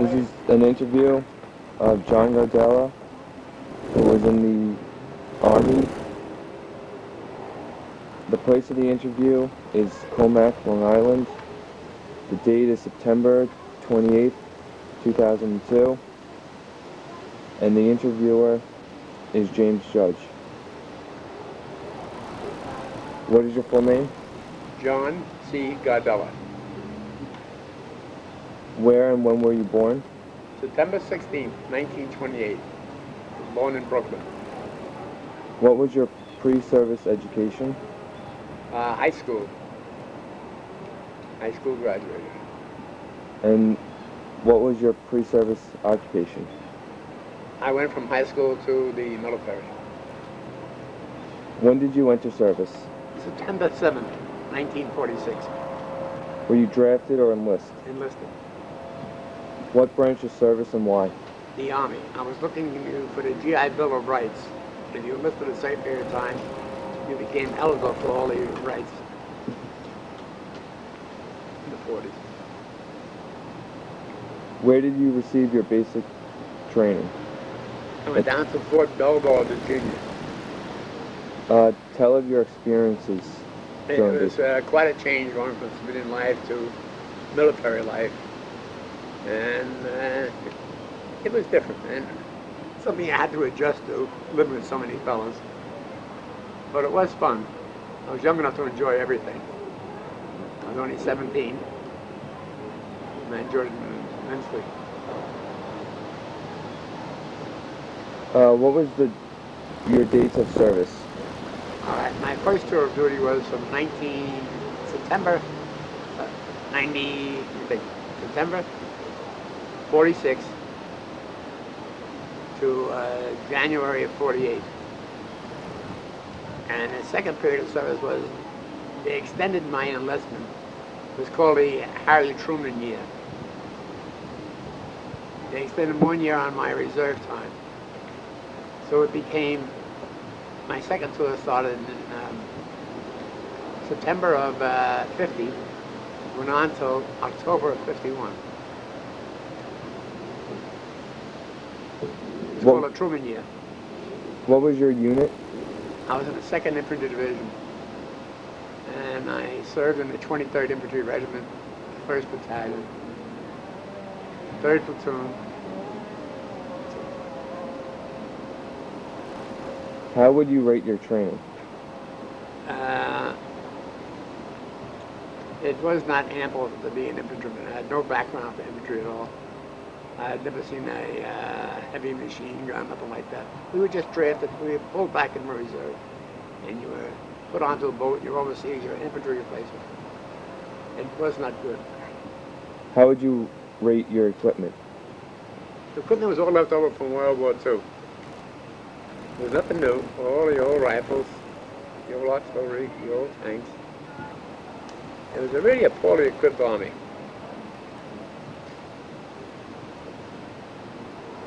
This is an interview of John Gardella, who was in the Army. The place of the interview is Comac, Long Island. The date is September 28th, 2002. And the interviewer is James Judge. What is your full name? John C. Gardella. Where and when were you born? September 16th, 1928. Was born in Brooklyn. What was your pre-service education? High school. High school graduated. And what was your pre-service occupation? I went from high school to the military. When did you enter service? September 7th, 1946. Were you drafted or enlisted? Enlisted. What branch of service and why? The Army. I was looking for the GI Bill of Rights. If you enlisted a certain period of time, you became eligible for all the rights in the 40s. Where did you receive your basic training? I went down to Fort Belvoir, Virginia. Tell of your experiences. It was quite a change going from civilian life to military life. And it was different, and something I had to adjust to, living with so many fellas. But it was fun. I was young enough to enjoy everything. I was only 17, and I enjoyed it immensely. What was your dates of service? All right, my first tour of duty was from September 46 to January of 48. And the second period of service was, they extended my enlistment. It was called the Harry Truman year. They extended 1 year on my reserve time. So it became, my second tour started in September of 50, went on till October of 51. It's called a Truman year. What was your unit? I was in the 2nd Infantry Division, and I served in the 23rd Infantry Regiment, 1st Battalion, 3rd Platoon. How would you rate your training? It was not ample to be an infantryman. I had no background for infantry at all. I had never seen a heavy machine gun, nothing like that. We were just drafted, we were pulled back in reserve, and you were put onto a boat, you're overseas, you're an infantry replacement. It was not good. How would you rate your equipment? The equipment was all left over from World War II. There was nothing new, all the old rifles, the old artillery, the old tanks. It was really a poorly equipped army.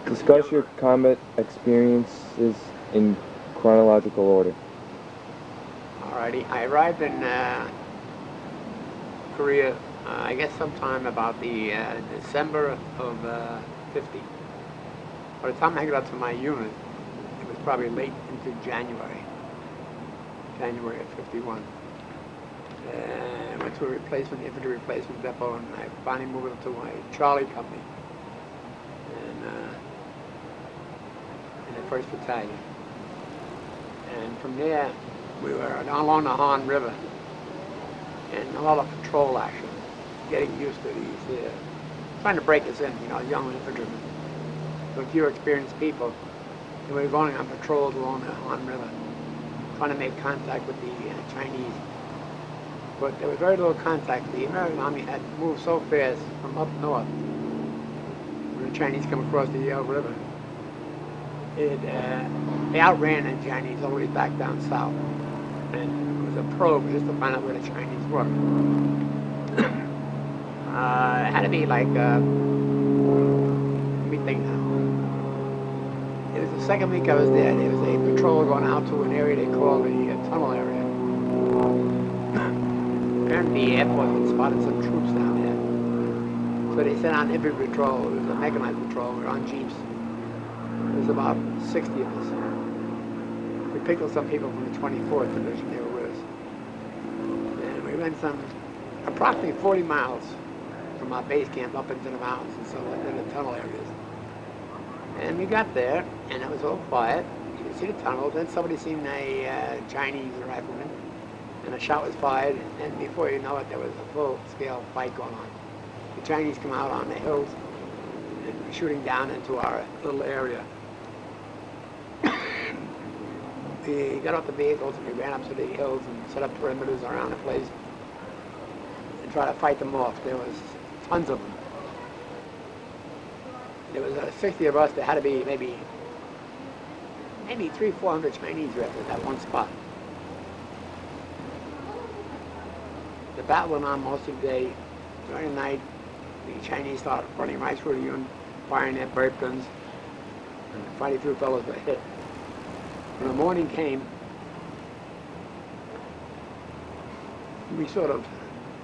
Discuss your combat experiences in chronological order. Alrighty, I arrived in Korea, I guess sometime about the December of 50. By the time I got up to my unit, it was probably late into January of 51. I went to a infantry replacement depot, and I finally moved up to my Charlie company. In the 1st Battalion. And from there, we were along the Han River, and a lot of patrol action, getting used to these, trying to break us in, young infantrymen. So a few experienced people, and we were going on patrols along the Han River, trying to make contact with the Chinese. But there was very little contact. The American Army had moved so fast from up north, when the Chinese come across the Yale River. They outran the Chinese all the way back down south. And it was a probe just to find out where the Chinese were. It had to be like, let me think now. It was the second week I was there. There was a patrol going out to an area they call the tunnel area. And the Air Force had spotted some troops down there. So So they sent out infantry patrol. It was a mechanized patrol. We were on jeeps. There was about 60 of us. We picked up some people from the 24th Division. They were with us. And we went some approximately 40 miles from our base camp up into the mountains and so on, in the tunnel areas. And we got there, and it was all quiet. You could see the tunnels. Then somebody seen a Chinese rifleman, and a shot was fired. And before you know it, there was a full-scale fight going on. The Chinese come out on the hills and were shooting down into our little area. We got off the vehicles and we ran up to the hills and set up perimeters around the place and try to fight them off. There was tons of them. There was 60 of us. There had to be maybe 300-400 Chinese left at that one spot. The battle went on most of the day. During the night, the Chinese started running right through the unit, firing their burp guns, and quite a few fellows were hit. When the morning came, we sort of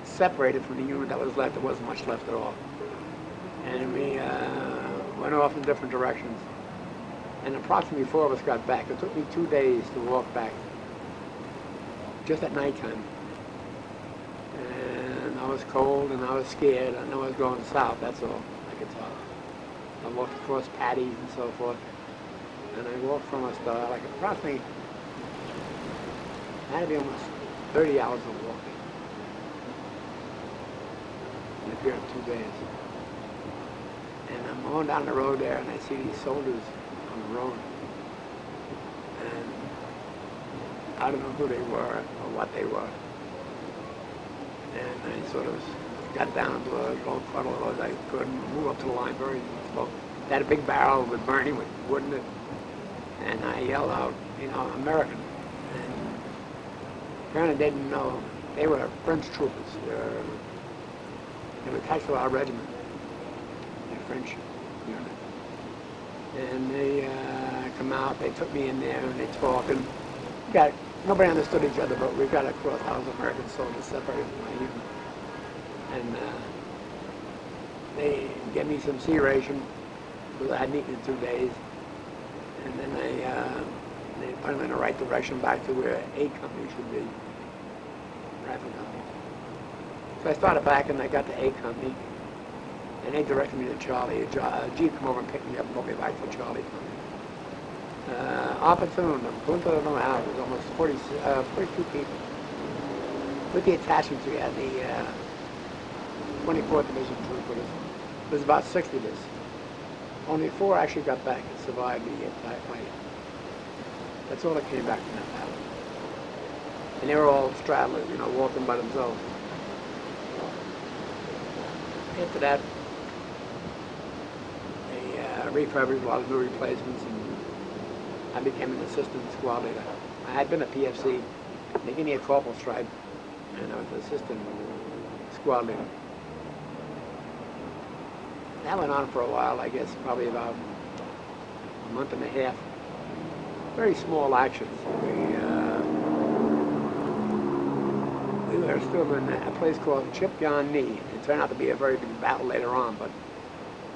separated from the unit that was left. There wasn't much left at all. And we went off in different directions. And approximately 4 of us got back. It took me 2 days to walk back, just at nighttime. And I was cold and I was scared. I knew I was going south, that's all I could tell. I walked across paddies and so forth. And I walked from us like approximately, it had to be almost 30 hours of walking in a period of 2 days. And I'm going down the road there and I see these soldiers on the road. And I don't know who they were or what they were. And I sort of got down into a low puddle as I could and move up to the line very slow. They had a big barrel with burning with wood in it. And I yelled out, you know, American. And apparently they didn't know. They were French troopers. They were attached to our regiment, the French unit. And they come out, they took me in there and they talked. And nobody understood each other, but we got across. I was American soldiers separated from my unit. And they gave me some sea ration because I hadn't eaten in 2 days. And then they put me in the right direction back to where A Company should be, Rifle Company. So I started back and I got to A Company, and they directed me to Charlie. A Jeep come over and picked me up and brought me back to Charlie Company. Opportune, going to the Naval, there was almost 42 people. With the attachments, we had the 24th Division troopers. There was about 60 of us. Only 4 actually got back and survived the entire fight. That's all that came back from that battle. And they were all straddlers, you know, walking by themselves. After that, they refurbished a lot of new replacements, and I became an assistant squad leader. I had been a PFC. They gave me a corporal stripe, and I was an assistant squad leader. That went on for a while, I guess, probably about a month and a half. Very small actions. We were still in a place called Chaminade. It turned out to be a very big battle later on, but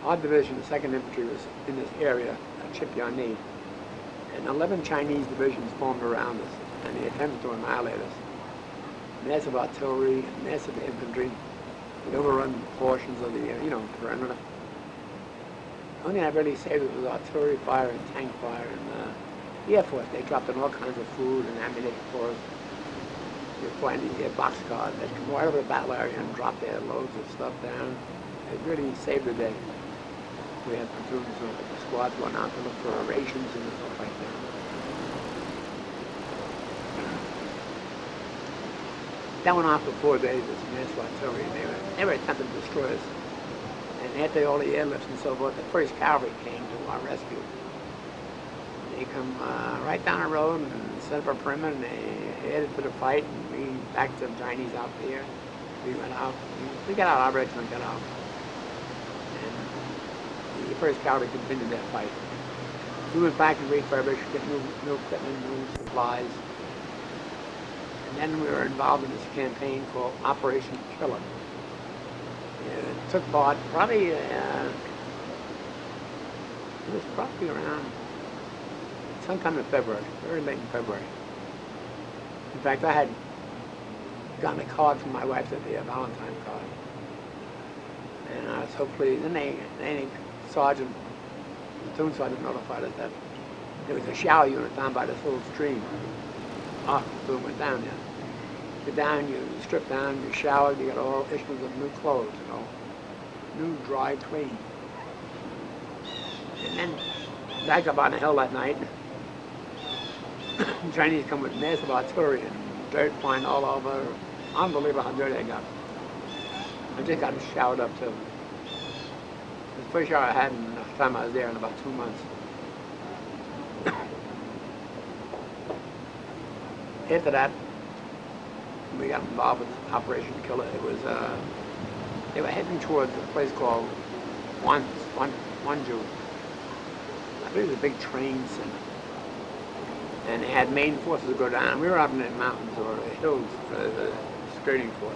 our division, the 2nd Infantry, was in this area at Chaminade. And 11 Chinese divisions formed around us, and they attempted to annihilate us. Massive artillery, massive infantry. They overrun portions of the, perimeter. The only thing I really saved was artillery fire and tank fire, and the Air Force. They dropped in all kinds of food and ammunition for us. You'd find these boxcars that come right over the battle area and drop their loads of stuff down. It really saved the day. We had platoons of the squads going out to look for rations and stuff like that. That went on for 4 days. This massive artillery. They were attempting to destroy us. And after all the airlifts and so forth, the 1st Cavalry came to our rescue. They come right down the road and set up a perimeter, and they headed for the fight, and we backed the Chinese out there. We went out. We got out, our regiment got out. And the 1st Cavalry continued that fight. We went back and refurbished, get new equipment, new supplies. And then we were involved in this campaign called Operation Killer. took part probably, it was probably around sometime in February, very late in February. In fact, I had gotten a card from my wife that the Valentine card. And I was hopefully, then the sergeant, the platoon sergeant notified us that there was a shower unit down by this little stream. Our platoon went down there. You down, you strip down, you shower, you get all issues of new clothes, you know, new, dry, clean. And then back up on the hill that night, the Chinese come with massive artillery and dirt flying all over. Unbelievable how dirty they got. I just got showered up too. It was the first shower I had in the time I was there in about 2 months. After that, we got involved with Operation Killer. It was, they were heading towards a place called Wanju. I believe it was a big train center. And they had main forces go down. We were up in the mountains or the hills, the skirting force,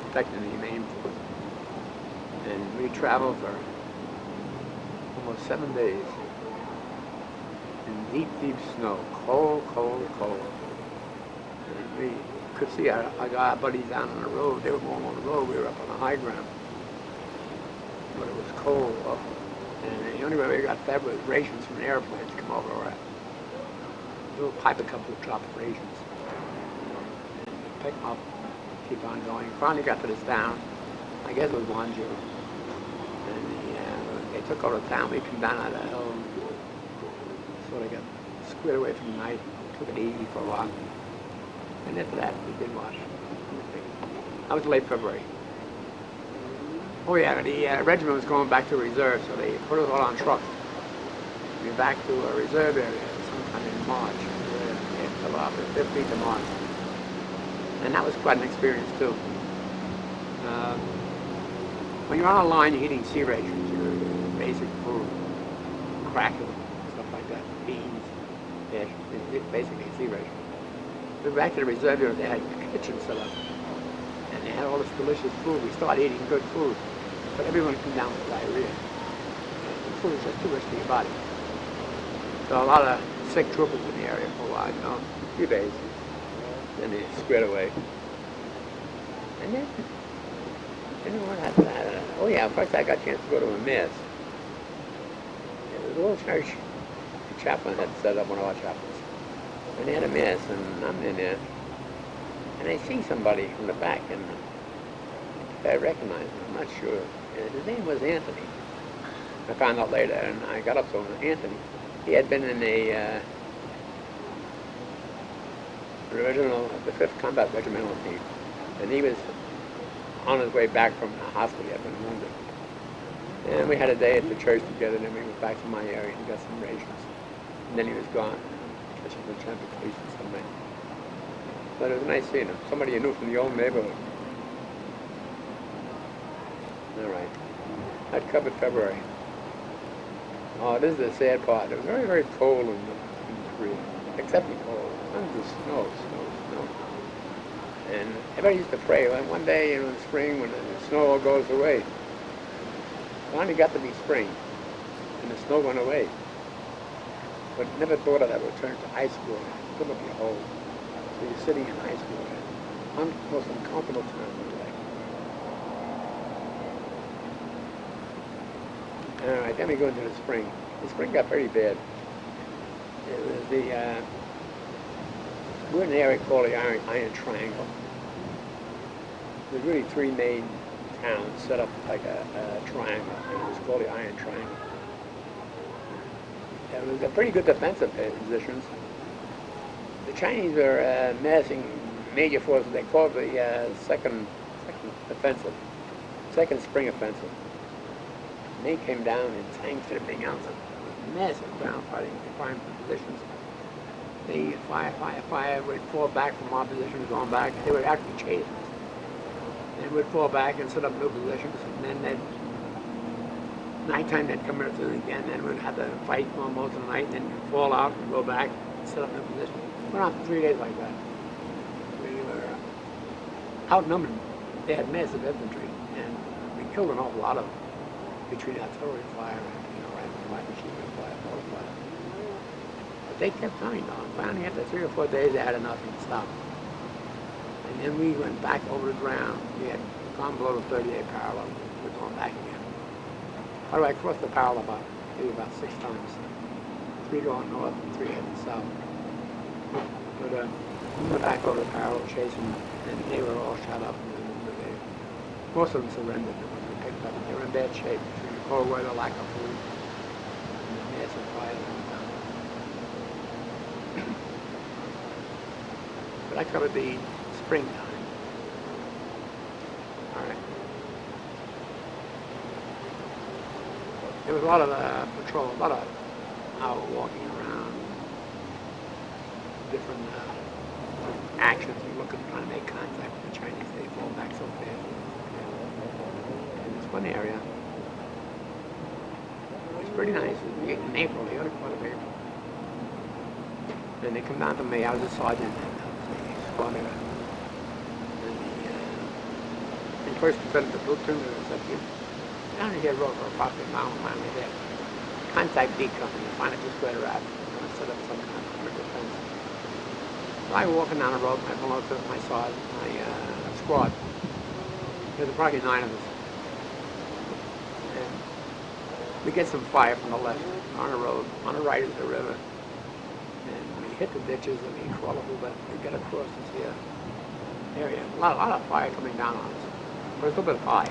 protecting the main force. And we traveled for almost 7 days in deep, deep snow, cold, cold, cold. And we could see our buddies down on the road. They were going on the road. We were up on the high ground. But it was cold. And the only way we got fed was rations from the airplanes come over our little pipe a couple of drop rations. And pick them up, keep on going. Finally got to this town. I guess it was Wanju. And they took over the town. We came down on the hill. So they got squared away from the night. Took it easy for a while. And after that, we did watch. That was late February. Oh yeah, the regiment was going back to reserve, so they put us all on trucks. We went back to a reserve area sometime in March, about the 15th of March. And that was quite an experience too. When you're on a line, you're eating sea rations, your basic food, crackers, stuff like that, beans, fish, it's basically sea rations. We went back to the reserve area, they had a kitchen set up. And they had all this delicious food. We started eating good food. But everyone came down with diarrhea. And the food was just too rich for your body. So a lot of sick troopers in the area for a while, you know, a few days. Then they squared away. And then what happened after that? Oh yeah, first I got a chance to go to a mass. It was a little church the chaplain had set up, one of our chaplains. And they had a mass, and I'm in there. And I see somebody from the back, and I recognize him, I'm not sure. His name was Anthony. I found out later, and I got up to him, Anthony. He had been in the the 5th Combat Regimental Team, and he was on his way back from the hospital. He had been wounded. And we had a day at the church together, and then we went back to my area and got some rations. And then he was gone, catching the transportation somewhere. But it was nice seeing him. Somebody you knew from the old neighborhood. All right. That covered February. Oh, this is the sad part. It was very, very cold in Korea. Exceptionally cold. Tons of snow. And everybody used to pray. Like one day, in the spring, when the snow all goes away, finally got to be spring, and the snow went away. But never thought that would turn to ice water. It couldn't be a hole. So you're sitting in ice water. Most uncomfortable time of the day. All right, then we go into the spring. The spring got very bad. It was we're in an area called the Iron Triangle. There's really 3 main towns set up like a triangle, and it was called the Iron Triangle. It was a pretty good defensive positions. The Chinese were massing major forces. They called the second spring offensive. And they came down in tanks and everything else. Massive ground fighting, firing positions. They fire, would fall back from our positions, going back. They would actually chase us. They would fall back and set up new positions, and then nighttime they'd come in again, and we'd have to fight for most of the night, and then fall out and go back and set up new positions. Went on for 3 days like that. We were outnumbered. They had massive infantry, and we killed an awful lot of them between artillery fire and rifle fire, machine gun fire, mortar fire. But they kept coming though. Finally, after 3 or 4 days, they had enough and stopped. And then we went back over the ground. We had gone below the 38 parallel. We're going back again. How do I cross the parallel maybe about 6 times? 3 going north and 3 heading south. But we went back over the parallel chasing, and they were all shot up. Most of them surrendered. They picked up. They were in bad shape between the cold weather, lack of food, and the massive fires on the town. But I covered the springtime. All right. There was a lot of patrol, a lot of out walking around, different actions. You're looking, trying to make contact with the Chinese. They fall back so fast. In this one area, it was pretty nice. It was in April, the other part of April. And they come down to me. I was a sergeant and the squad leader. And the first lieutenant of the platoon said, down here road for approximately a mile and a mile and a half. Contact D company, find a just better out. I'm going to set up some kind of counter defense. So I was walking down the road, I belong to my squad. There's probably 9 of us. And we get some fire from the left on the road. On the right is the river. And we hit the ditches and we crawl a little bit. We get across this here area. A lot of fire coming down on us. But it's a little bit high.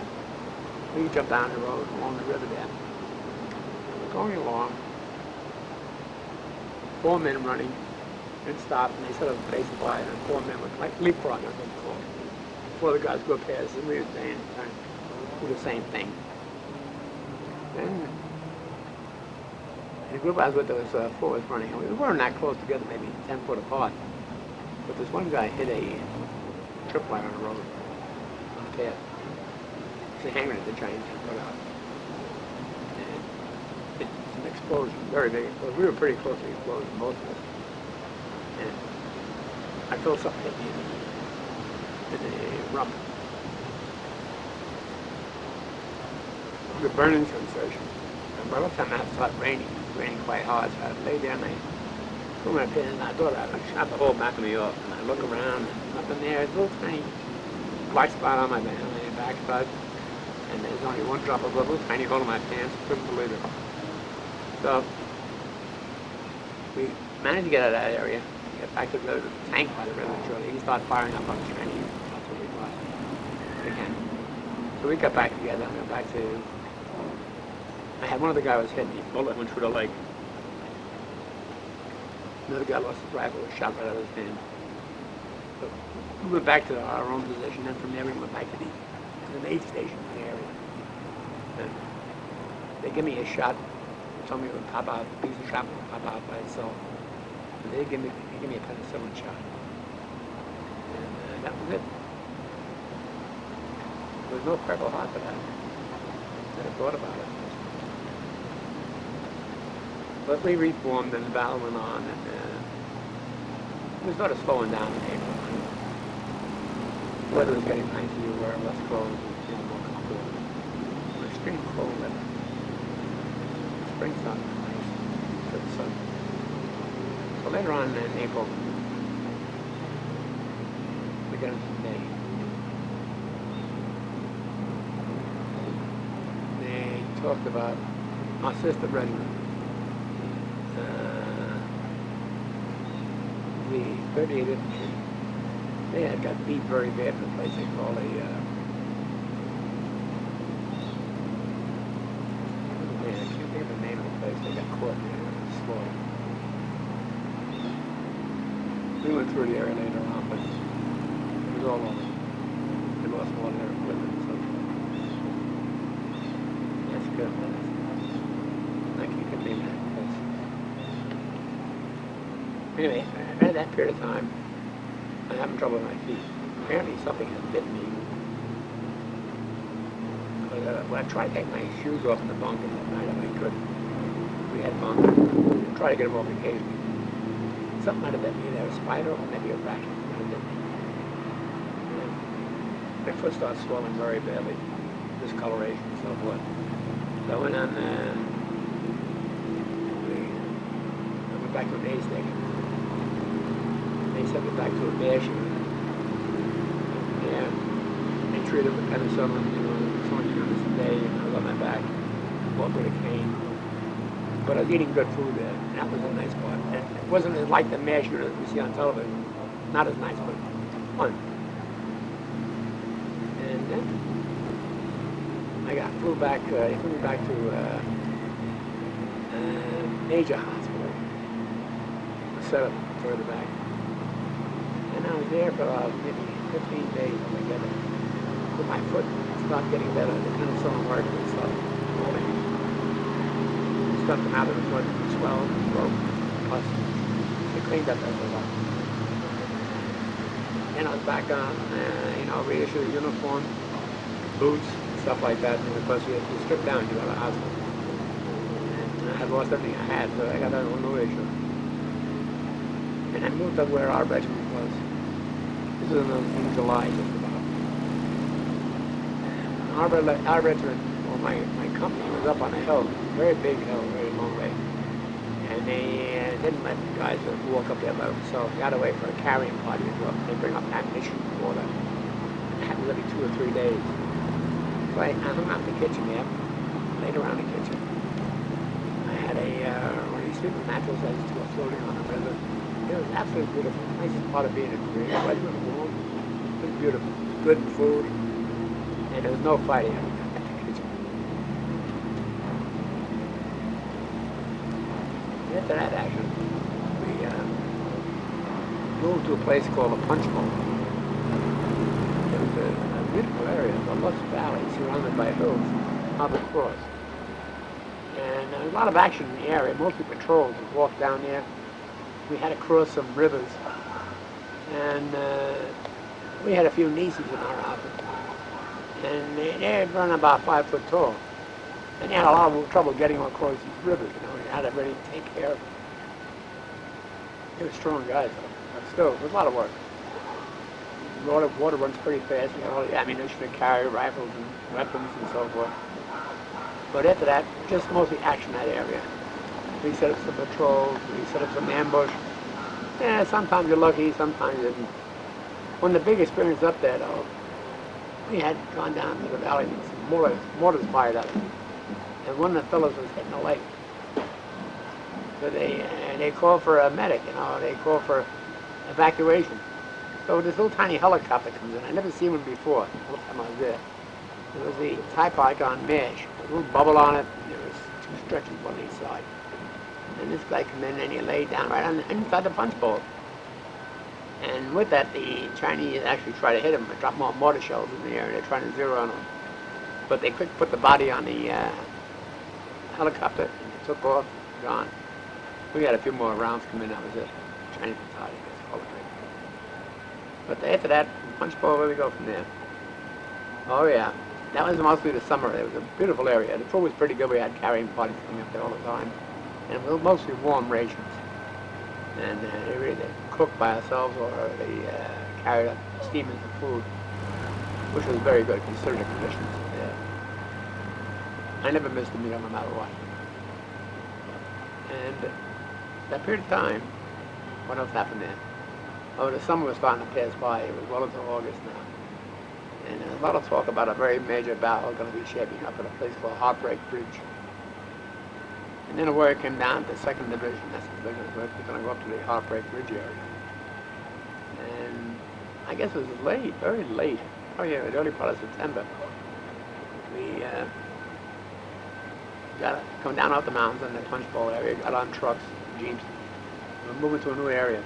We jump down the road along the river there. We're going along. 4 men running and stop, and they set up a base of fire, and 4 men were like leapfrogging, that's what it's called. 4 of the guys go past, and we were saying, do the same thing. Then the group I was with, there was 4 was running, and we weren't that close together, maybe 10 foot apart. But this one guy hit a tripwire on the road, on the path. The hangar at the Chinese put out. And it's an explosion, very big explosion. We were pretty close to the explosion, most of us. And I felt something hit me in the rump. It was a burning sensation. And by the time it started raining, it was raining quite hard, so I lay there and I put my pin and I thought I shot the whole back of me off. And I look around and nothing there, a little tiny black spot on my back spot. And there's only one drop of blood, a little tiny hole in my pants, couldn't believe it. So, we managed to get out of that area, get back to the tank by the river, shortly. He started firing up on the Chinese, that's what we got again. So we got back together, went back to, I had one of the guys was hit, the bullet went through the leg. Another guy lost his rifle, was shot right out of his hand. So we went back to our own position, and from there we went back to the aid station in the area. And they give me a shot, told me it would pop out, a piece of shrapnel would pop out by itself. And they give me a penicillin shot. And that was it. There was no Purple Heart for that. I never thought about it. But we reformed and the battle went on, and it was sort of slowing down in April. The weather was getting nice, we were less clothes, and more comfortable. It was extreme cold weather. Spring sun was nice, good sun. So later on in April, we got into May. They talked about our sister regiment. The 38th Infantry. They had got beat very bad in a place they call a I can't think of the name of the place. They got caught there and slaughtered. We went through the area later on, but it was all over. They lost all their equipment and so forth. That's good. I can't name that place. Anyway, at that period of time, I'm having trouble with my feet. Apparently something had bitten me. But when I tried to take my shoes off in the bunker that night, I couldn't. We had bunkers. I tried to get them off occasionally. Something might have bit me there, a spider or maybe a rat might have bit me. And my foot started swelling very badly. discoloration and so forth. So I went on, I went back to an A station. They sent me back to a bash unit. Yeah, they treated with penicillin, you know, so many units a day, and I was on my back, walked with a cane. But I was eating good food there, and that was a nice part. And it wasn't as like the MASH unit we see on television. Not as nice, but fun. And then I flew me back to Major Hospital, set up further back. And I was there for maybe 15 days altogether. With my foot started getting better, the penicillin worked and stuff. Stuff them out of the foot, swelled, broke, plus they cleaned up after a while. And I was back on, you know, reissued uniform, boots, stuff like that. And of course, you strip down, you go to the hospital. And I had lost everything I had, so I got that no issue. And I moved up where our regiment was. This was in July, just about. And our regiment, well, my company was up on a hill, very big hill, very long way. And they didn't let the guys walk up there by themselves. They got away for a carrying party to go up. They bring up ammunition and water. And it happened every 2 or 3 days. So I hung out in the kitchen there, laid around the kitchen. I had one of these sleeping mattresses floating on the river. It was absolutely beautiful. Nicest part of being in Korea. It wasn't warm. It was beautiful. Good food. And there was no fighting. After that action, we moved to a place called a punch bowl. It was a beautiful area, the Lux Valley, surrounded by hills, up across. And there was a lot of action in the area, mostly patrols. We walked down there. We had to cross some rivers. And we had a few nieces in our outfit. And they were about 5 foot tall. And they had a lot of trouble getting across these rivers, you know. You had to really take care of them. They were strong guys, though. But still, it was a lot of work. Water runs pretty fast. You have all the ammunition to carry, rifles and weapons and so forth. But after that, just mostly action in that area. We set up some patrols, we set up some ambush. Yeah, sometimes you're lucky, sometimes you didn't. One of the big experiences up there, though, we had gone down to the valley and some mortars fired up. And one of the fellows was hit in the leg. So they called for a medic, you know, they called for evacuation. So this little tiny helicopter comes in. I never seen one before, the whole time I was there. It was the Type Icon MASH, a little bubble on it. There was 2 stretchers on each side. And this guy came in and he laid down right on inside the punch bowl. And with that, the Chinese actually tried to hit him and drop more mortar shells in the air. They're trying to zero on him. But they quick put the body on the helicopter and it took off, gone. We had a few more rounds come in, that was it. Chinese battalion, that's all it took. But after that, punch bowl, where we go from there? Oh yeah, that was mostly the summer. It was a beautiful area. The food was pretty good. We had carrying parties coming up there all the time. And it was mostly warm rations. And they either cooked by ourselves or they carried up steamers of food, which was very good considering the conditions. Yeah. I never missed a meal no matter what. And that period of time, what else happened then? Oh, the summer was starting to pass by. It was well into August now. And there's a lot of talk about a very major battle going to be shaping up at a place called Heartbreak Ridge. And then the word came down to 2nd Division. That's the division we're going to go up to the Heartbreak Ridge area. And I guess it was late, very late. Oh yeah, the early part of September. We got come down off the mountains in the Punch Bowl area, got on trucks, jeeps. We were moving to a new area.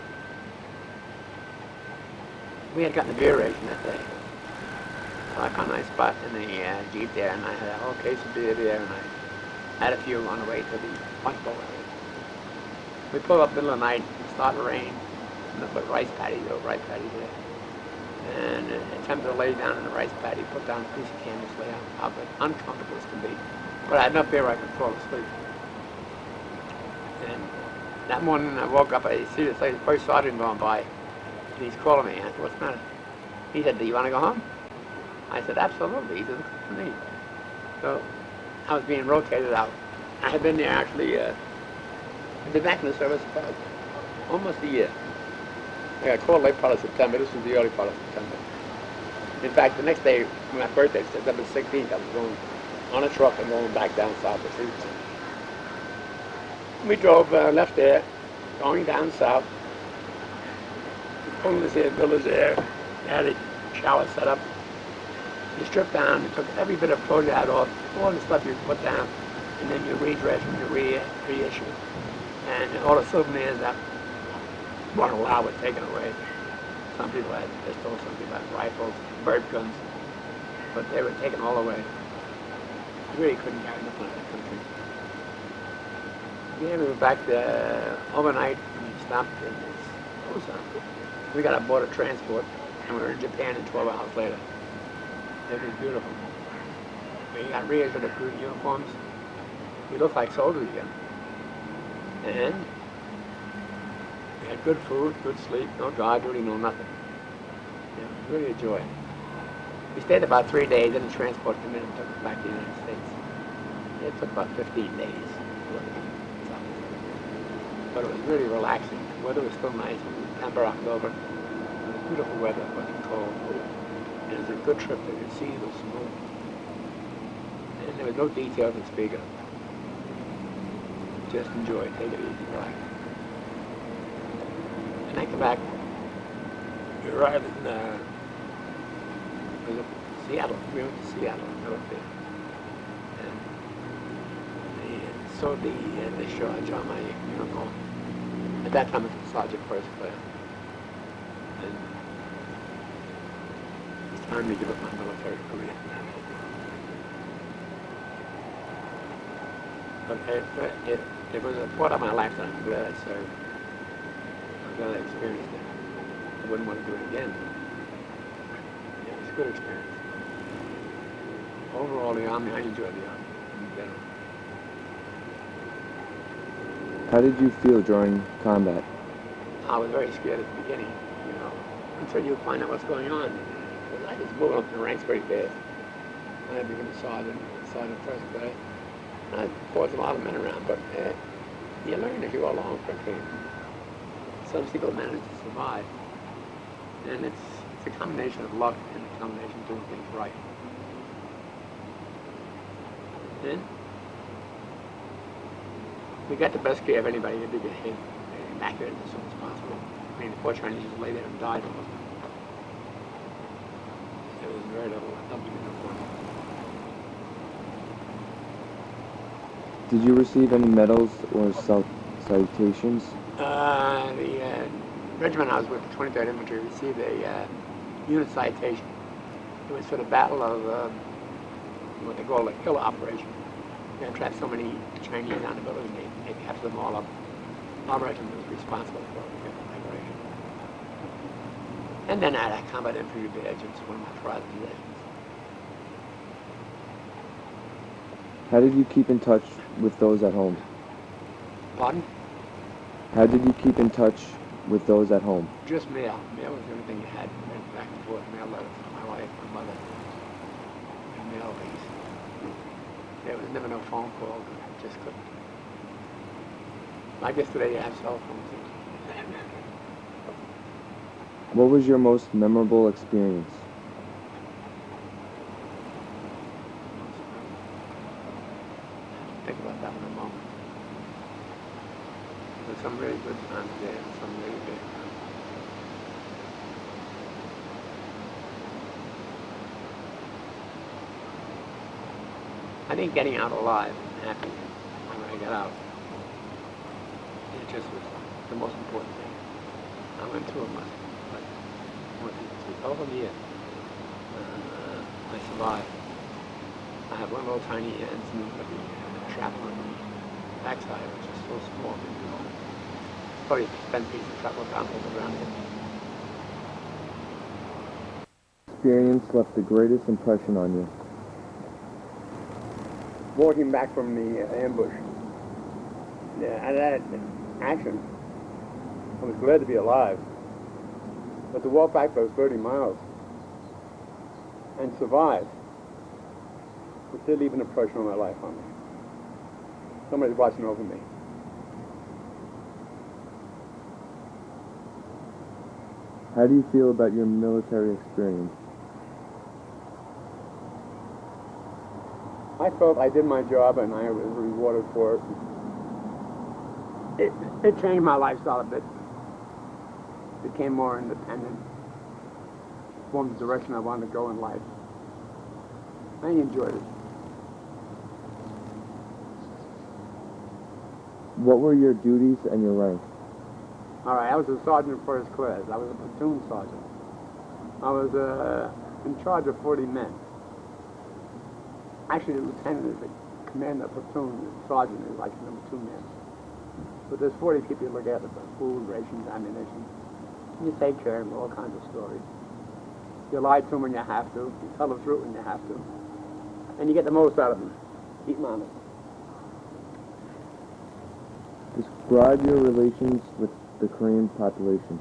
We had gotten a beer ration that day. So I found a nice spot in the jeep there, and I had a whole case of beer there, and I had a few on the way to the Punch Bowl area. We pulled up middle of the night, it started to rain, and I put rice patties there. And attempted to lay down in the rice paddy, put down a piece of canvas, lay on top of it, uncomfortable as can be. But I had enough beer I could fall asleep. And that morning I woke up, I see the first sergeant going by, and he's calling me. I said, what's the matter? He said, do you want to go home? I said, absolutely. He said, look for me. So I was being rotated out. I had been there actually, I'd been back in the service about almost a year. I got called late part of September. This was the early part of September. In fact, the next day, my birthday, September 16th, I was going on a truck and going back down south to see. We drove, left there, going down south. Pulling this here, village there. They had a shower set up. You strip down, you took every bit of clothes you had off, all the stuff you put down, and then you redress and you reissue. And all the souvenirs that weren't allowed were taken away. Some people had pistols, some people had rifles, bird guns, but they were taken all away. You really couldn't carry nothing out of the country. Yeah, we were back there overnight, and we stopped in we got aboard a transport, and we were in Japan in 12 hours later. It was beautiful. We got reissued the crew uniforms. We looked like soldiers again. And we had good food, good sleep, no guard duty, no nothing. Yeah, really a joy. We stayed about 3 days, and the transport came in and took us back to the United States. It took about 15 days. But it was really relaxing. The weather was still nice. It was September, October. It was beautiful weather. It wasn't cold. And it was a good trip. The sea was smooth. And there was no detail to speak of. Just enjoy it. Take it easy. Relax. And I come back. We arrived in Seattle. We went to Seattle. I went there. And so the discharge on my uniform. At that time, it was Sergeant First Class. And it's time to give up my military career. But it was a part of my life that I'm glad I served. I'm glad I experienced it. I wouldn't want to do it again. It was a good experience. Overall, the Army, I enjoyed the Army in general. How did you feel during combat? I was very scared at the beginning, you know, until you find out what's going on. Because I just moved up the ranks pretty fast. I became a sergeant first class. And I fought a lot of men around, but you learn as you go along quickly. Some people manage to survive. And it's a combination of luck and a combination of doing things right. Then we got the best care of anybody that did get hit. They evacuated as soon as possible. I mean, the poor Chinese just lay there and died almost. It was very double uniform. Did you receive any medals or citations? The regiment I was with, the 23rd Infantry, received a unit citation. It was for the battle of what they call a killer operation. They trapped so many Chinese on the building, they captured them all up. Our regiment was responsible for the operation. And then I had a combat infantry badge. It was one of my prized possessions. How did you keep in touch with those at home? Pardon? How did you keep in touch with those at home? Just mail. Mail was the only thing you had. Back and forth, mail letters from my wife, my mother, and mail these. There was never no phone calls. I just couldn't. I guess today you have cell phones. What was your most memorable experience? Think about that in a moment. There's some really good times there, and some really bad times. I think getting out alive and happy when I got out, it just was the most important thing. I went through it much, but it was over the years. I survived. I have one little tiny incident with the shrapnel on the backside, which is so small. Probably a spent piece of shrapnel around it. Experience left the greatest impression on you? Walking back from the ambush. Yeah, at that action, I was glad to be alive. But to walk back those 30 miles and survive, It did leave an impression on my life on me. Somebody's watching over me. How do you feel about your military experience? I felt I did my job and I was rewarded for it. It changed my lifestyle a bit. Became more independent. Formed the direction I wanted to go in life. I enjoyed it. What were your duties and your rank? All right, I was a sergeant first class. I was a platoon sergeant. I was in charge of 40 men. Actually, the lieutenant is the commander of platoon. The sergeant is like number 2 man. But there's 40 people you look after, food, rations, ammunition. You take care of them, all kinds of stories. You lie to them when you have to. You tell the truth when you have to. And you get the most out of them. Keep them honest. Describe your relations with the Korean population.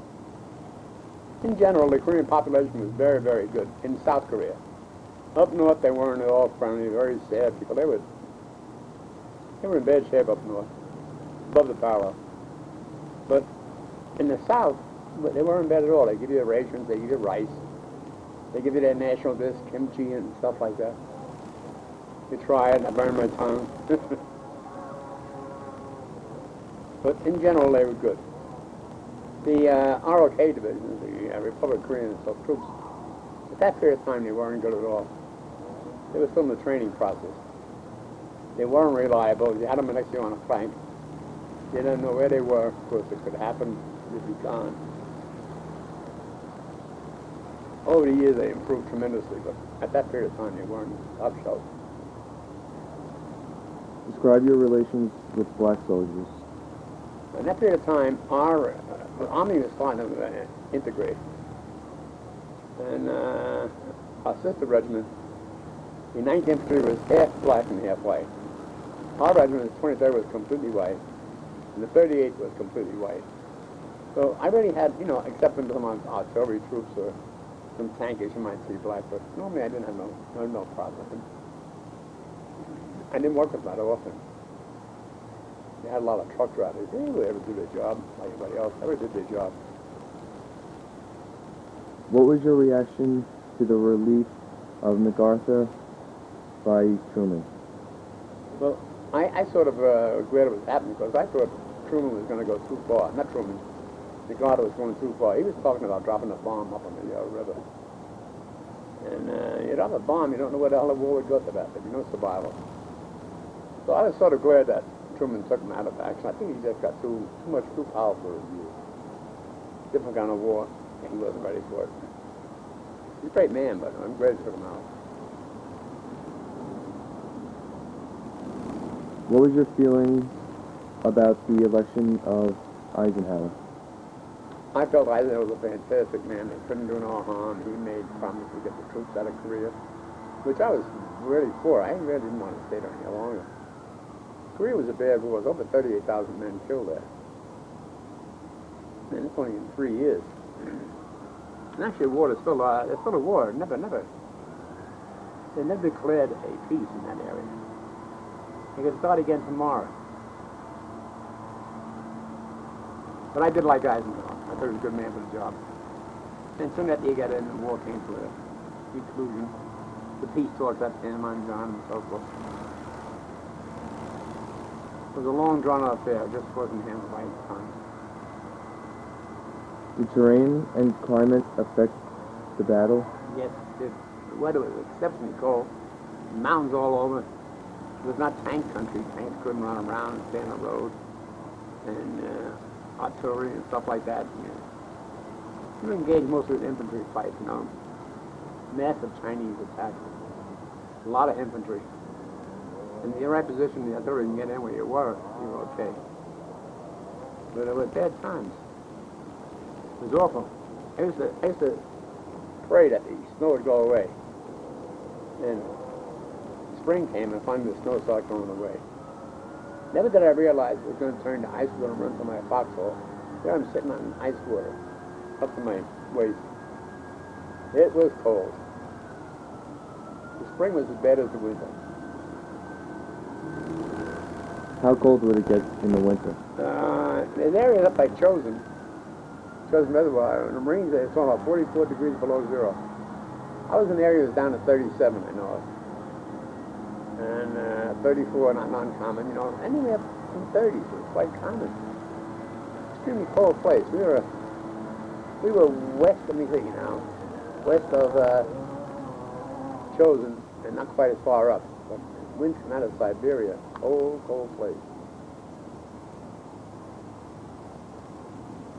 In general, the Korean population was very, very good in South Korea. Up north, they weren't at all friendly, very sad people. They were in bad shape up north, above the parallel. But in the South, they weren't bad at all. They give you rations, they give you rice, they give you their national dish, kimchi and stuff like that. You try it, I burn my tongue. But in general, they were good. The ROK division, the Republic of Korean troops, at that period of time, they weren't good at all. They were still in the training process. They weren't reliable. You had them next to you on a flank. You didn't know where they were. Of course, it could happen. You'd be gone. Over the years, they improved tremendously, but at that period of time, they weren't top shelf. Describe your relations with black soldiers. In that period of time, our the Army was starting to integrate. And our sister regiment, the 9th Infantry, was half black and half white. Our regiment, the 23rd, was completely white, and the 38th was completely white. So I really had, except for some artillery troops or some tankies, you might see black, but normally I didn't have no problem with them. I didn't work with them that often. They had a lot of truck drivers. They didn't ever do their job like everybody else. Never did their job. What was your reaction to the relief of MacArthur by Truman? Well, I sort of glad it was happening because I thought Truman was going to go too far. Not Truman. MacArthur was going too far. He was talking about dropping a bomb up on the river. And you drop a bomb, you don't know where the hell the war would go to that. There'd be no survival. So I was sort of glad that Truman took him out of action. I think he just got too powerful for his view. Different kind of war, and he wasn't ready for it. He's a great man, but I'm glad he took him out. What was your feeling about the election of Eisenhower? I felt Eisenhower was a fantastic man. They couldn't do no harm. He made promises to get the troops out of Korea, which I was really for. I really didn't want to stay there any longer. Korea was a bad war. There was over 38,000 men killed there. And it's only in 3 years. And actually, the war is still a war. They never declared a peace in that area. They could start again tomorrow. But I did like Eisenhower. I thought he was a good man for the job. And soon after he got in, the war came to a conclusion. The peace talks at Panmunjom and so forth. It was a long, drawn-out affair. It just wasn't handled right at the time. Did terrain and climate affect the battle? Yes, the weather was exceptionally cold. Mountains all over. It was not tank country. Tanks couldn't run around and stay on the road. And artillery and stuff like that. You engaged mostly with infantry fights, Massive Chinese attacks. A lot of infantry. And in the right position, the artillery can get in where you were okay. But it was bad times. It was awful. I used to pray that the snow would go away. And spring came and finally the snow started going away. Never did I realize it was going to turn to ice, was going to run through my foxhole. There I'm sitting on ice water, up to my waist. It was cold. The spring was as bad as the winter. How cold would it get in the winter? In areas up by Chosin Reservoir, in the Marines, it's all about 44 degrees below zero. I was in areas down to 37, I know. And 34, not uncommon, you know. Anywhere up from 30s was quite common. Extremely cold place. We were west, let me see now, west of Chosin, and not quite as far up. But winds come out of Siberia. Cold, cold place.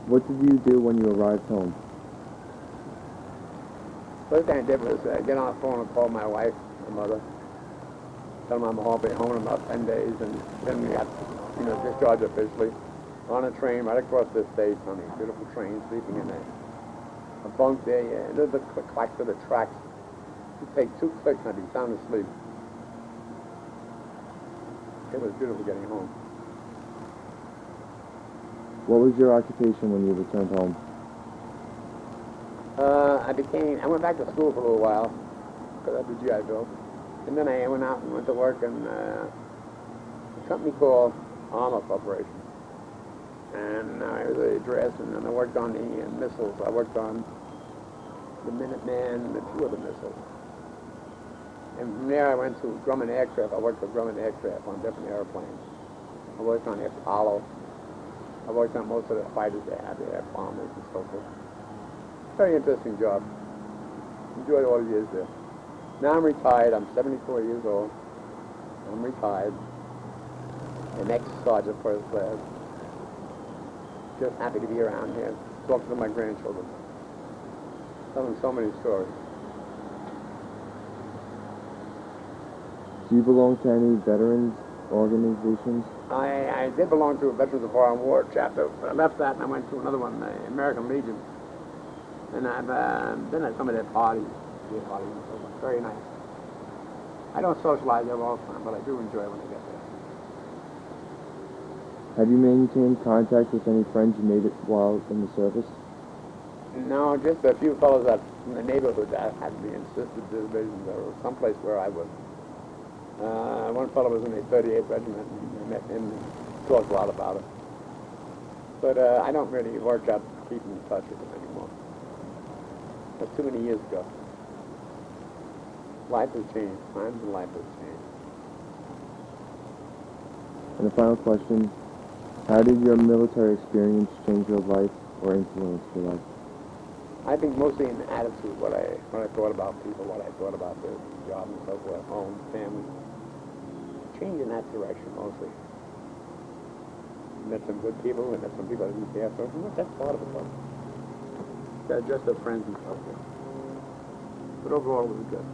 What did you do when you arrived home? First thing I did was get on the phone and call my wife, my mother. Tell them I'm home in about 10 days, and then we got, you know, discharged officially. On a train right across the state, on a beautiful train, sleeping in a bunk there. Yeah, there's the clack to the tracks. You take 2 clicks and I'd be sound asleep. It was beautiful getting home. What was your occupation when you returned home? I went back to school for a little while, because I did GI Bill. And then I went out and went to work in a company called Armor Corporation. And I was a dress, and then I worked on the missiles. I worked on the Minuteman and the 2 other missiles. And from there I went to Grumman Aircraft. I worked with Grumman Aircraft on different airplanes. I worked on the Apollo. I worked on most of the fighters they had, the air bombers and so forth. Very interesting job. Enjoyed all the years there. Now I'm retired. I'm 74 years old. I'm retired. An ex-sergeant first class. Just happy to be around here, talking to my grandchildren. Tell them so many stories. Do you belong to any veterans organizations? I did belong to a Veterans of Foreign War chapter, but I left that and I went to another one, the American Legion. And I've been at some of their parties, beer parties and so forth. Very nice. I don't socialize there all the time, but I do enjoy when I get there. Have you maintained contact with any friends you made it while in the service? No, just a few fellows that in the neighborhood that had to be insisted divisions or someplace where I was. One fellow was in the 38th Regiment, and I met him and talked a lot about it. But I don't really work out keeping in touch with him anymore. That's too many years ago. Life has changed. Times in life has changed. And the final question, how did your military experience change your life or influence your life? I think mostly in attitude, what I thought about people, what I thought about the job and so forth, home, family. Change in that direction mostly. Met some good people, and met some people I didn't care for. That's part of it, though. Just the friends and so forth. But overall, it was good.